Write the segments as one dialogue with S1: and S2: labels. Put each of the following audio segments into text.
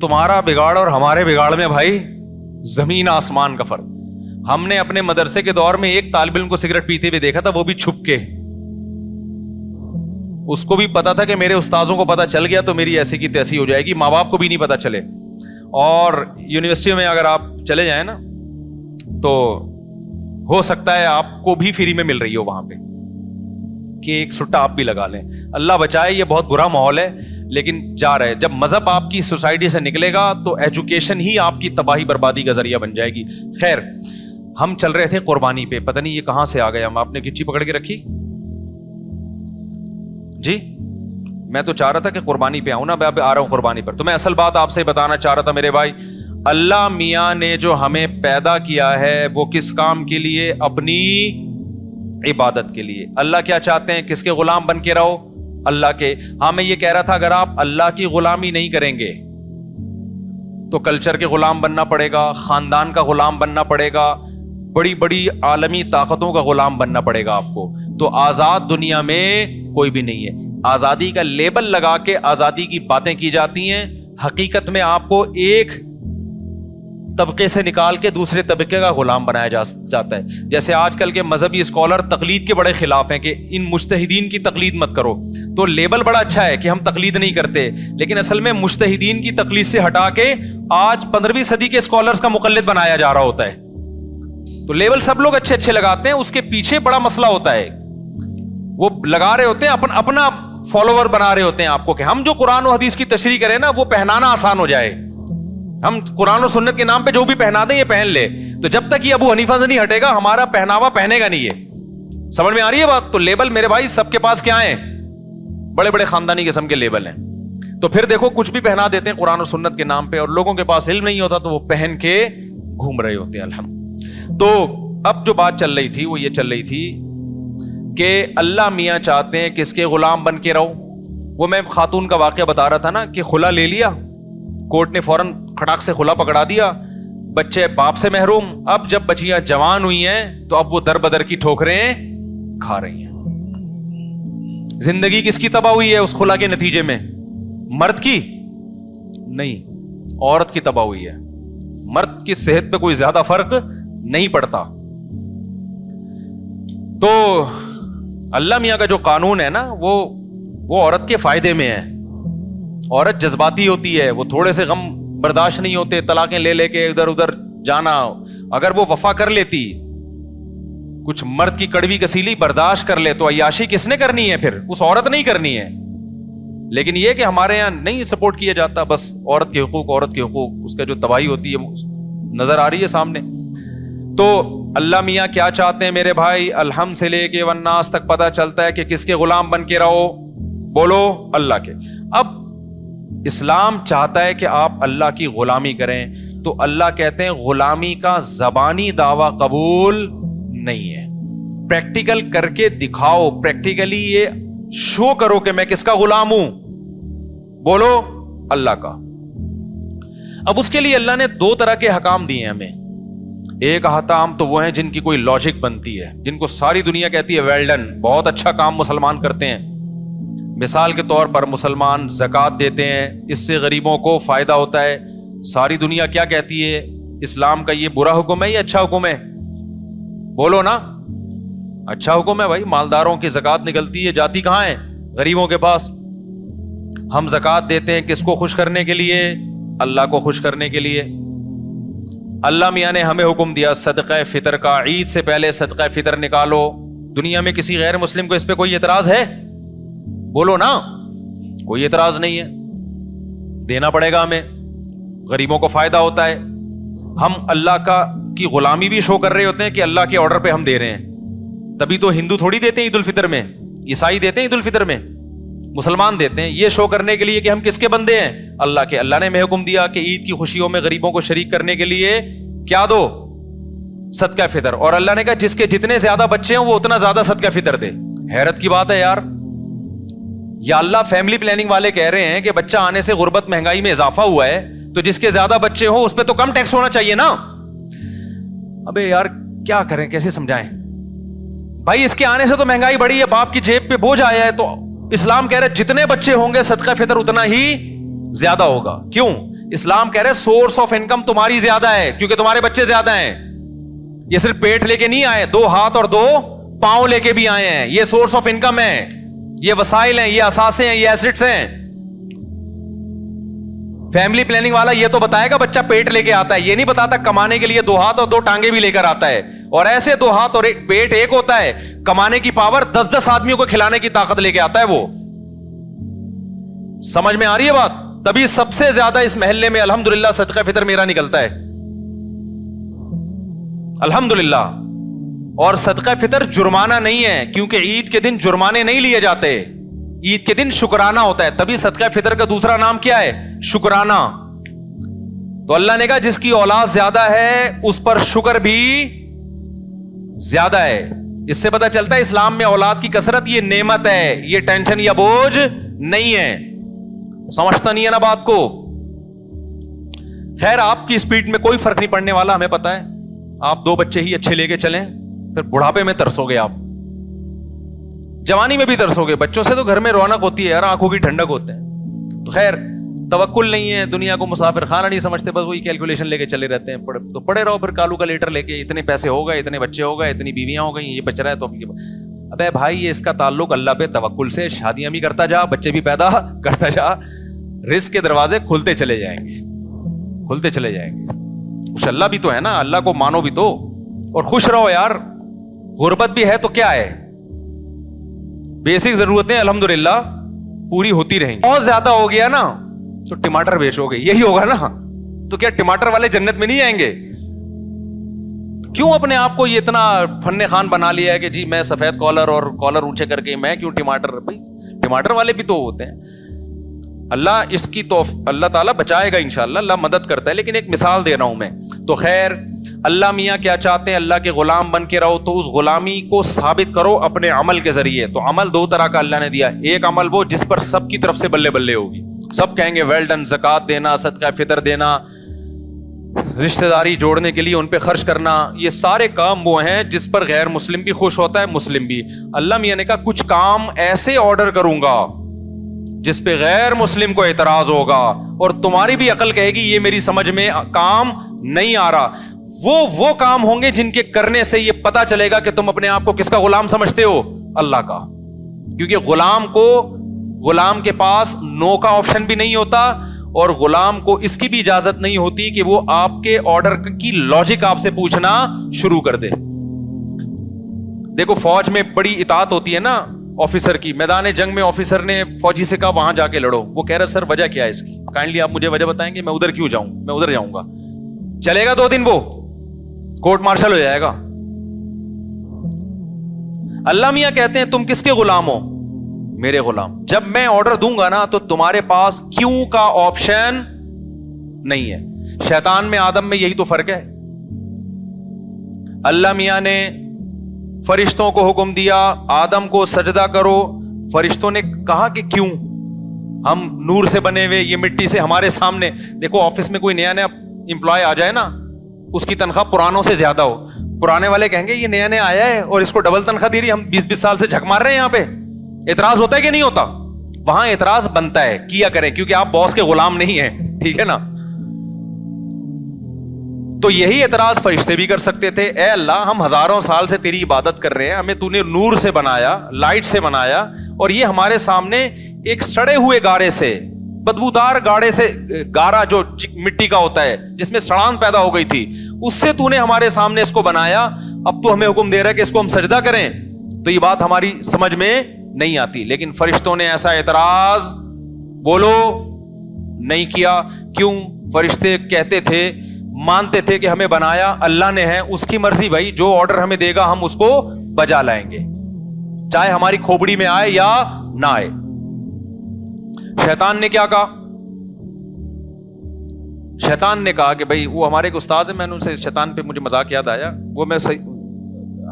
S1: تمہارا بگاڑ اور ہمارے بگاڑ میں بھائی زمین آسمان کا فرق. ہم نے اپنے مدرسے کے دور میں ایک طالب علم کو سگریٹ پیتے ہوئے دیکھا تھا, وہ بھی چھپ کے. اس کو بھی پتا تھا کہ میرے استاذوں کو پتا چل گیا تو میری ایسی کی تیسی ہو جائے گی, ماں باپ کو بھی نہیں پتا چلے. اور یونیورسٹی میں اگر آپ چلے جائیں نا تو ہو سکتا ہے آپ کو بھی فری میں مل رہی ہو وہاں پہ کہ ایک سٹا آپ بھی لگا لیں. اللہ بچائے, یہ بہت برا ماحول ہے لیکن جا رہے. جب مذہب آپ کی سوسائٹی سے نکلے گا تو ایجوکیشن ہی آپ کی تباہی بربادی کا ذریعہ بن جائے گی. خیر, ہم چل رہے تھے قربانی پہ, پتہ نہیں یہ کہاں سے آ گیا. آپ نے کچی پکڑ کے رکھی جی. میں تو چاہ رہا تھا کہ قربانی پہ آؤں نا, میں آ رہا ہوں قربانی پر. تو میں اصل بات آپ سے بتانا چاہ رہا تھا میرے بھائی, اللہ میاں نے جو ہمیں پیدا کیا ہے وہ کس کام کے لیے؟ اپنی عبادت کے لیے. اللہ کیا چاہتے ہیں؟ کس کے غلام بن کے رہو؟ اللہ کے. ہاں میں یہ کہہ رہا تھا اگر آپ اللہ کی غلامی نہیں کریں گے تو کلچر کے غلام بننا پڑے گا, خاندان کا غلام بننا پڑے گا, بڑی بڑی عالمی طاقتوں کا غلام بننا پڑے گا آپ کو. تو آزاد دنیا میں کوئی بھی نہیں ہے. آزادی کا لیبل لگا کے آزادی کی باتیں کی جاتی ہیں, حقیقت میں آپ کو ایک طبقے سے نکال کے دوسرے طبقے کا غلام بنایا جاتا ہے. جیسے آج کل کے مذہبی اسکالر تقلید کے بڑے خلاف ہیں کہ ان مجتہدین کی تقلید مت کرو. تو لیبل بڑا اچھا ہے کہ ہم تقلید نہیں کرتے, لیکن اصل میں مجتہدین کی تقلید سے ہٹا کے آج 15ویں صدی کے اسکالرز کا مقلد بنایا جا رہا ہوتا ہے. تو لیبل سب لوگ اچھے اچھے لگاتے ہیں, اس کے پیچھے بڑا مسئلہ ہوتا ہے. وہ لگا رہے ہوتے ہیں اپنا فالوور بنا رہے ہوتے ہیں آپ کو کہ ہم جو قرآن و حدیث کی تشریح کریں نا وہ پہنانا آسان ہو جائے, ہم قرآن و سنت کے نام پہ جو بھی پہنا دیں یہ پہن لے. تو جب تک یہ ابو حنیفہ سے نہیں ہٹے گا ہمارا پہناوا پہنے گا نہیں. یہ سمجھ میں آ رہی ہے بات؟ تو لیبل میرے بھائی سب کے پاس کیا ہیں؟ بڑے بڑے خاندانی قسم کے لیبل ہیں. تو پھر دیکھو کچھ بھی پہنا دیتے ہیں قرآن و سنت کے نام پہ, اور لوگوں کے پاس علم نہیں ہوتا تو وہ پہن کے گھوم رہے ہوتے ہیں. الحمد. تو اب جو بات چل رہی تھی وہ یہ چل رہی تھی کہ اللہ میاں چاہتے ہیں کس کے غلام بن کے رہو. وہ میں خاتون کا واقعہ بتا رہا تھا نا کہ خلا لے لیا, کورٹ نے فوراً کھٹاک سے خلا پکڑا دیا, بچے باپ سے محروم. اب جب بچیاں جوان ہوئی ہیں تو اب وہ در بدر کی ٹھوکریں کھا رہی ہیں. زندگی کس کی تباہ ہوئی ہے اس خلا کے نتیجے میں؟ مرد کی نہیں, عورت کی تباہ ہوئی ہے. مرد کی صحت پہ کوئی زیادہ فرق نہیں پڑتا. تو اللہ میاں کا جو قانون ہے نا وہ عورت کے فائدے میں ہے. عورت جذباتی ہوتی ہے, وہ تھوڑے سے غم برداشت نہیں ہوتے, طلاقیں لے لے کے ادھر ادھر جانا. اگر وہ وفا کر لیتی, کچھ مرد کی کڑوی کسیلی برداشت کر لے تو عیاشی کس نے کرنی ہے؟ پھر اس عورت نہیں کرنی ہے. لیکن یہ کہ ہمارے یہاں نہیں سپورٹ کیا جاتا, بس عورت کے حقوق عورت کے حقوق, اس کا جو تباہی ہوتی ہے نظر آ رہی ہے سامنے. تو اللہ میاں کیا چاہتے ہیں میرے بھائی؟ الحمد سے لے کے والناس تک پتہ چلتا ہے کہ کس کے غلام بن کے رہو؟ بولو اللہ کے. اب اسلام چاہتا ہے کہ آپ اللہ کی غلامی کریں, تو اللہ کہتے ہیں غلامی کا زبانی دعویٰ قبول نہیں ہے, پریکٹیکل کر کے دکھاؤ, پریکٹیکلی یہ شو کرو کہ میں کس کا غلام ہوں. بولو اللہ کا. اب اس کے لیے اللہ نے 2 طرح کے حکام دیے ہیں ہمیں. ایک احکام تو وہ ہیں جن کی کوئی لاجک بنتی ہے, جن کو ساری دنیا کہتی ہے ویل ڈن, بہت اچھا کام مسلمان کرتے ہیں. مثال کے طور پر مسلمان زکوٰۃ دیتے ہیں, اس سے غریبوں کو فائدہ ہوتا ہے. ساری دنیا کیا کہتی ہے؟ اسلام کا یہ برا حکم ہے یا اچھا حکم ہے؟ بولو نا, اچھا حکم ہے بھائی. مالداروں کی زکوٰۃ نکلتی ہے, جاتی کہاں ہے؟ غریبوں کے پاس. ہم زکوٰۃ دیتے ہیں کس کو خوش کرنے کے لیے؟ اللہ کو خوش کرنے کے لیے. اللہ میاں نے ہمیں حکم دیا صدقہ فطر کا, عید سے پہلے صدقہ فطر نکالو. دنیا میں کسی غیر مسلم کو اس پہ کوئی اعتراض ہے؟ بولو نا, کوئی اعتراض نہیں ہے. دینا پڑے گا ہمیں, غریبوں کو فائدہ ہوتا ہے. ہم اللہ کی غلامی بھی شو کر رہے ہوتے ہیں کہ اللہ کے آرڈر پہ ہم دے رہے ہیں. تبھی تو ہندو تھوڑی دیتے ہیں عید الفطر میں, عیسائی دیتے ہیں عید الفطر میں, مسلمان دیتے ہیں. یہ شو کرنے کے لیے کہ ہم کس کے بندے ہیں؟ اللہ کے. اللہ نے ہمیں حکم دیا کہ عید کی خوشیوں میں غریبوں کو شریک کرنے کے لیے کیا دو؟ صدقہ فطر. اور اللہ نے کہا جس کے جتنے زیادہ بچے ہوں وہ اتنا زیادہ صدقہ فطر دے. حیرت کی بات ہے یار. یا اللہ فیملی پلاننگ والے کہہ رہے ہیں کہ بچہ آنے سے غربت مہنگائی میں اضافہ ہوا ہے, تو جس کے زیادہ بچے ہوں اس پہ تو کم ٹیکس ہونا چاہیے نا. ابے یار کیا کریں, کیسے سمجھائیں بھائی؟ اس کے آنے سے تو مہنگائی بڑھی ہے, باپ کی جیب پہ بوجھ آیا ہے. تو اسلام کہہ رہے جتنے بچے ہوں گے صدقہ فطر اتنا ہی زیادہ ہوگا. کیوں؟ اسلام کہہ رہے سورس آف انکم تمہاری زیادہ ہے کیونکہ تمہارے بچے زیادہ ہیں. یہ صرف پیٹ لے کے نہیں آئے, 2 ہاتھ اور 2 پاؤں لے کے بھی آئے ہیں. یہ سورس آف انکم ہے, یہ وسائل ہیں, یہ اثاثے ہیں, یہ ایسٹس ہیں. فیملی پلاننگ والا یہ تو بتائے گا بچہ پیٹ لے کے آتا ہے, یہ نہیں بتاتا کمانے کے لیے 2 ہاتھ اور 2 ٹانگیں بھی لے کر آتا ہے. اور ایسے 2 ہاتھ اور ایک پیٹ ایک ہوتا ہے, کمانے کی پاور 10 آدمیوں کو کھلانے کی طاقت لے کے آتا ہے. وہ سمجھ میں آ رہی ہے بات؟ تبھی سب سے زیادہ اس محلے میں الحمدللہ صدقہ فطر میرا نکلتا ہے, الحمدللہ. اور صدقہ فطر جرمانہ نہیں ہے, کیونکہ عید کے دن جرمانے نہیں لیے جاتے, عید کے دن شکرانہ ہوتا ہے. تبھی صدقہ فطر کا دوسرا نام کیا ہے؟ شکرانہ. تو اللہ نے کہا جس کی اولاد زیادہ ہے اس پر شکر بھی زیادہ ہے. اس سے پتہ چلتا ہے اسلام میں اولاد کی کثرت یہ نعمت ہے, یہ ٹینشن یا بوجھ نہیں ہے. سمجھتا نہیں ہے نا بات کو؟ خیر آپ کی سپیڈ میں کوئی فرق نہیں پڑنے والا, ہمیں پتا ہے. آپ 2 بچے ہی اچھے لے کے چلیں, پھر بڑھاپے میں ترسو گے آپ, جوانی میں بھی ترسو گے. بچوں سے تو گھر میں رونق ہوتی ہے یار, آنکھوں کی ٹھنڈک ہوتے ہیں. تو خیر توکل نہیں ہے, دنیا کو مسافر خانہ نہیں سمجھتے, بس وہی کیلکولیشن لے کے چلے رہتے ہیں. تو پڑے رہو پھر کالو کا لیٹر لے کے, اتنے پیسے ہو گئے, اتنے بچے ہو گئے, اتنی بیویاں ہو گئی, یہ بچ رہا ہے تو ابے بھائی یہ اس کا تعلق اللہ پہ توکل سے. شادیاں بھی کرتا جا, بچے بھی پیدا کرتا جا, رزق کے دروازے کھلتے چلے جائیں گے, کھلتے چلے جائیں گے. خوش اللہ بھی تو ہے نا, اللہ کو مانو بھی تو, اور خوش رہو یار. غربت بھی ہے تو کیا ہے, بیسک ضرورتیں الحمدللہ پوری ہوتی رہیں گی. بہت زیادہ ہو گیا نا تو ٹماٹر بیچو گے, یہی ہوگا نا. تو کیا ٹماٹر والے جنت میں نہیں آئیں گے؟ کیوں اپنے آپ کو یہ اتنا فن خان بنا لیا ہے کہ جی میں سفید کالر اور کالر اونچے کر کے میں کیوں ٹماٹر؟ بھائی ٹماٹر والے بھی تو ہوتے ہیں. اللہ اس کی تو اللہ تعالیٰ بچائے گا انشاءاللہ, اللہ مدد کرتا ہے. لیکن ایک مثال دے رہا ہوں میں. تو خیر اللہ میاں کیا چاہتے ہیں؟ اللہ کے غلام بن کے رہو, تو اس غلامی کو ثابت کرو اپنے عمل کے ذریعے. تو عمل 2 طرح کا اللہ نے دیا. ایک عمل وہ جس پر سب کی طرف سے بلے بلے ہوگی, سب کہیں گے ویل ڈن. زکوٰۃ دینا, صدقہ فطر دینا, رشتہ داری جوڑنے کے لیے ان پہ خرچ کرنا, یہ سارے کام وہ ہیں جس پر غیر مسلم بھی خوش ہوتا ہے, مسلم بھی. اللہ میاں نے کہا کچھ کام ایسے آرڈر کروں گا جس پہ غیر مسلم کو اعتراض ہوگا اور تمہاری بھی عقل کہے گی یہ میری سمجھ میں کام نہیں آ رہا. وہ کام ہوں گے جن کے کرنے سے یہ پتا چلے گا کہ تم اپنے آپ کو کس کا غلام سمجھتے ہو؟ اللہ کا. کیونکہ غلام کے پاس نو کا آپشن بھی نہیں ہوتا, اور غلام کو اس کی بھی اجازت نہیں ہوتی کہ وہ آپ کے آرڈر کی لاجک آپ سے پوچھنا شروع کر دے. دیکھو فوج میں بڑی اطاعت ہوتی ہے نا آفیسر کی. میدان جنگ میں آفیسر نے فوجی سے کہا وہاں جا کے لڑو, وہ کہہ رہا سر وجہ کیا ہے اس کی, کائنڈلی آپ مجھے وجہ بتائیں گے, میں ادھر کیوں جاؤں, میں ادھر جاؤں گا. چلے گا 2 دن, وہ کورٹ مارشل ہو جائے گا. اللہ میاں کہتے ہیں تم کس کے غلام ہو؟ میرے غلام. جب میں آرڈر دوں گا نا تو تمہارے پاس کیوں کا آپشن نہیں ہے. شیطان میں آدم میں یہی تو فرق ہے. اللہ میاں نے فرشتوں کو حکم دیا آدم کو سجدہ کرو, فرشتوں نے کہا کہ کیوں؟ ہم نور سے بنے ہوئے, یہ مٹی سے ہمارے سامنے. دیکھو آفس میں کوئی نیا امپلائی آ جائے نا, اس کی تنخواہ پرانوں سے زیادہ ہو, پرانے والے کہیں گے یہ نیا نیا آیا ہے اور اس کو ڈبل تنخواہ دے رہی, ہم 20 سال سے جھک مار رہے ہیں یہاں پہ. اعتراض ہوتا ہے کہ نہیں ہوتا؟ وہاں اعتراض بنتا ہے, کیا کریں, کیونکہ آپ باس کے غلام نہیں ہیں, ٹھیک ہے نا. تو یہی اعتراض فرشتے بھی کر سکتے تھے, اے اللہ ہم ہزاروں سال سے تیری عبادت کر رہے ہیں, ہمیں تو نے نور سے بنایا, لائٹ سے بنایا, اور یہ ہمارے سامنے ایک سڑے ہوئے گارے سے, بدبودار گاڑے سے, گارا جو مٹی کا ہوتا ہے جس میں سڑان پیدا ہو گئی تھی, اس سے تو نے ہمارے سامنے اس کو بنایا, اب تو ہمیں حکم دے رہا ہے کہ اس کو ہم سجدہ کریں. تو یہ بات ہماری سمجھ میں نہیں آتی. لیکن فرشتوں نے ایسا اعتراض بولو نہیں کیا. کیوں؟ فرشتے کہتے تھے, مانتے تھے کہ ہمیں بنایا اللہ نے ہے, اس کی مرضی بھائی, جو آرڈر ہمیں دے گا ہم اس کو بجا لائیں گے, چاہے ہماری کھوپڑی میں آئے یا نہ آئے. شیطان نے کیا کہا؟ شیطان نے کہا کہ بھائی وہ ہمارے ایک استاذ ہیں, میں نے ان سے شیطان پہ مجھے مذاق یاد آیا, وہ میں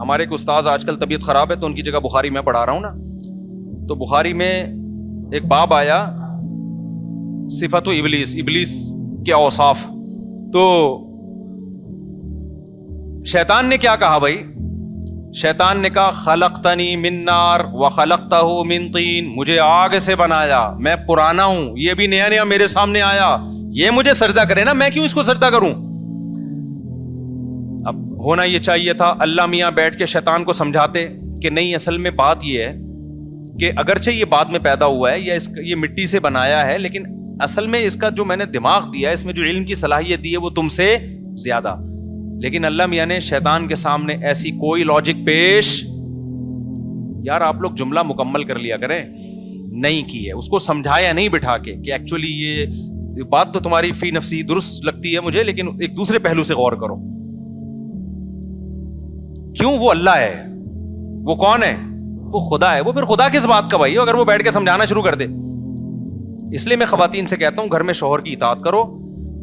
S1: ہمارے ایک استاذ آج کل طبیعت خراب ہے تو ان کی جگہ بخاری میں پڑھا رہا ہوں نا, تو بخاری میں ایک باب آیا صفت ابلیس, ابلیس کے اوصاف. تو شیطان نے کیا کہا بھائی؟ شیطان نے کہا خلقتنی من نار وخلقتہ من طین, مجھے آگ سے بنایا, میں پرانا ہوں, یہ بھی نیا نیا میرے سامنے آیا, یہ مجھے سجدہ کرے نا, میں کیوں اس کو سجدہ کروں؟ اب ہونا یہ چاہیے تھا اللہ میاں بیٹھ کے شیطان کو سمجھاتے کہ نہیں, اصل میں بات یہ ہے کہ اگرچہ یہ بعد میں پیدا ہوا ہے یا یہ مٹی سے بنایا ہے, لیکن اصل میں اس کا جو میں نے دماغ دیا ہے, اس میں جو علم کی صلاحیت دی ہے وہ تم سے زیادہ. لیکن اللہ میاں نے شیطان کے سامنے ایسی کوئی لاجک پیش, یار آپ لوگ جملہ مکمل کر لیا کریں, نہیں کی ہے. اس کو سمجھایا نہیں بٹھا کے کہ ایکچولی یہ بات تو تمہاری فی نفسی درست لگتی ہے مجھے, لیکن ایک دوسرے پہلو سے غور کرو. کیوں؟ وہ اللہ ہے. وہ کون ہے؟ وہ خدا ہے. وہ پھر خدا کس بات کا بھائی اگر وہ بیٹھ کے سمجھانا شروع کر دے. اس لیے میں خواتین سے کہتا ہوں گھر میں شوہر کی اطاعت کرو.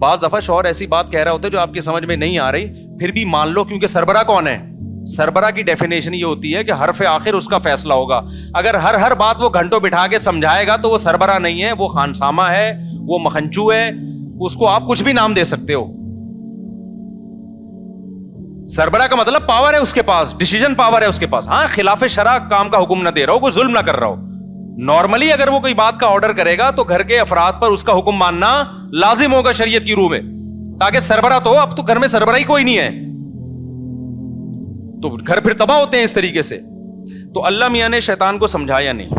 S1: بعض دفعہ شوہر ایسی بات کہہ رہا ہوتا ہے جو آپ کی سمجھ میں نہیں آ رہی, پھر بھی مان لو, کیونکہ سربراہ کون ہے؟ سربراہ کی ڈیفینیشن یہ ہوتی ہے کہ حرف آخر اس کا فیصلہ ہوگا. اگر ہر بات وہ گھنٹوں بٹھا کے سمجھائے گا تو وہ سربراہ نہیں ہے, وہ خانسامہ ہے, وہ مکھنچو ہے. اس کو آپ کچھ بھی نام دے سکتے ہو. سربراہ کا مطلب پاور ہے اس کے پاس, ڈیسیژن پاور ہے اس کے پاس. ہاں, خلاف شرع کام کا حکم نہ دے رہا ہو, کوئی ظلم نہ کر رہا ہو. نارملی اگر وہ کوئی بات کا آرڈر کرے گا تو گھر کے افراد پر اس کا حکم ماننا لازم ہوگا شریعت کی روح میں, تاکہ سربراہ تو, اب تو گھر میں سربراہ ہی کوئی نہیں ہے تو گھر پھر تباہ ہوتے ہیں اس طریقے سے. تو اللہ میاں نے شیطان کو سمجھایا نہیں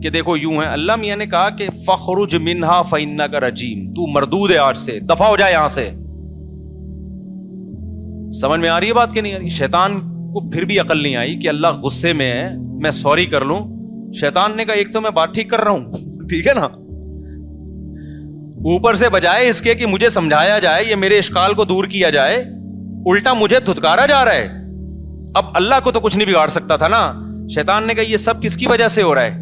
S1: کہ دیکھو یوں ہے. اللہ میاں نے کہا کہ فخرج منہا فإنک رجیم, تو مردود ہے, آج سے دفع ہو جائے یہاں سے. سمجھ میں آ رہی ہے بات کہ نہیں آ رہی؟ شیطان کو پھر بھی عقل نہیں آئی کہ اللہ غصے میں ہے, میں سوری کر لوں. شیطان نے کہا ایک تو میں بات ٹھیک کر رہا ہوں, ٹھیک ہے نا, اوپر سے بجائے اس کے کہ مجھے سمجھایا جائے, یہ میرے اشکال کو دور کیا جائے, الٹا مجھے دھتکارا جا رہا ہے. اب اللہ کو تو کچھ نہیں بگاڑ سکتا تھا نا. شیطان نے کہا یہ سب کس کی وجہ سے ہو رہا ہے؟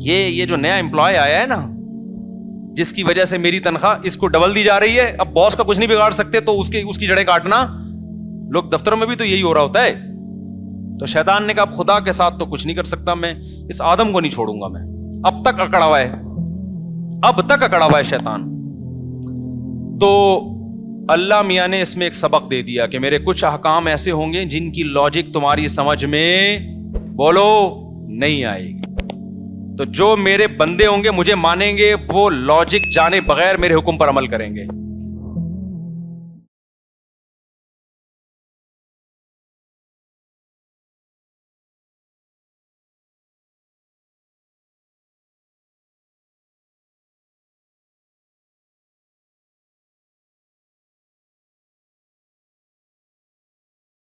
S1: یہ جو نیا امپلائی آیا ہے نا, جس کی وجہ سے میری تنخواہ اس کو ڈبل دی جا رہی ہے, اب باس کا کچھ نہیں بگاڑ سکتے تو اس کی جڑیں کاٹنا. لوگ دفتروں میں بھی تو یہی ہو رہا ہوتا ہے. تو شیطان نے کہا اب خدا کے ساتھ تو کچھ نہیں کر سکتا, میں اس آدم کو نہیں چھوڑوں گا. میں اب تک اکڑا ہوا ہے شیطان. تو اللہ میاں نے اس میں ایک سبق دے دیا کہ میرے کچھ احکام ایسے ہوں گے جن کی لاجک تمہاری سمجھ میں بولو نہیں آئے گی. تو جو میرے بندے ہوں گے, مجھے مانیں گے, وہ لاجک جانے بغیر میرے حکم پر عمل کریں گے.